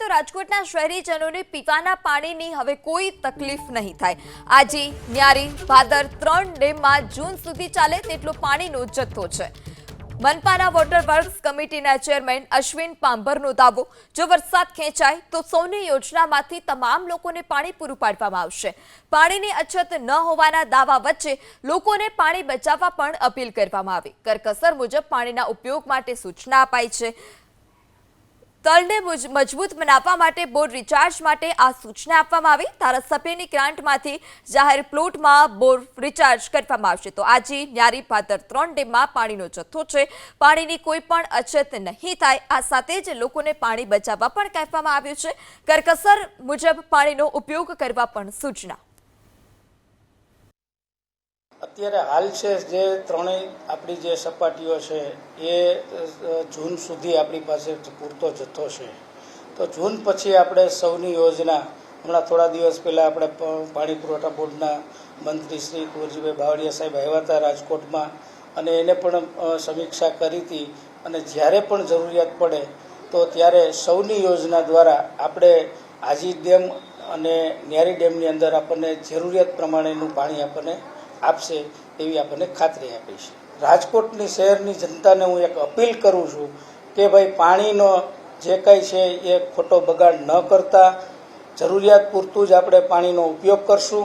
તો રાજકોટના શહેરીજનોને પીવાના પાણીની હવે કોઈ તકલીફ નહીં થાય। આજે ન્યારી ભાદર 3 ડેમમાં જૂન સુધી ચાલે તેટલો પાણીનો જથ્થો છે। મનપાના વોટર વર્ક્સ કમિટીના ચેરમેન અશ્વિન પાંભરનો દાવો, જો વરસાદ ખેંચાય તો સૌની યોજનામાંથી તમામ લોકોને પાણી પૂરું પાડવામાં આવશે। પાણીની અછત ન હોવાના દાવા વચ્ચે લોકોને પાણી બચાવવા પણ અપીલ કરવામાં આવી। કરકસર મુજબ પાણીના ઉપયોગ માટે સૂચના અપાઈ છે। તળને મજબૂત બનાવવા માટે બોર રિચાર્જ માટે આ સૂચના આપવામાં આવી। ધારાસભ્યની ગ્રાન્ટમાંથી જાહેર પ્લોટમાં બોર રિચાર્જ કરવામાં આવશે। તો આજે ન્યારી ભાદર 3 ડેમમાં પાણીનો જથ્થો છે, પાણીની કોઈ પણ અછત નહીં થાય, આ સાથે જ લોકોને પાણી બચાવવા પણ કહેવામાં આવ્યું છે। કરકસર મુજબ પાણીનો ઉપયોગ કરવા પણ સૂચના। અત્યારે હાલ છે જે ત્રણેય આપણી જે સપાટીઓ છે એ જૂન સુધી આપણી પાસે પૂરતો જથ્થો છે। તો જૂન પછી આપણે સૌની યોજના, હમણાં થોડા દિવસ પહેલાં આપણે પાણી પુરવઠા બોર્ડના મંત્રી શ્રી કુંવરજીભાઈ બાવળિયા સાહેબ આવ્યા હતા રાજકોટમાં, અને એને પણ સમીક્ષા કરી હતી। અને જ્યારે પણ જરૂરિયાત પડે તો ત્યારે સૌની યોજના દ્વારા આપણે આજી ડેમ અને ન્યારી ડેમની અંદર આપણને જરૂરિયાત પ્રમાણેનું પાણી આપણને આપશે એવી આપણને ખાતરી આપી છે। રાજકોટની શહેરની જનતાને હું એક અપીલ કરું છું કે ભાઈ પાણીનો જે કંઈ છે એ ખોટો બગાડ ન કરતા જરૂરિયાત પૂરતું જ આપણે પાણીનો ઉપયોગ કરશું।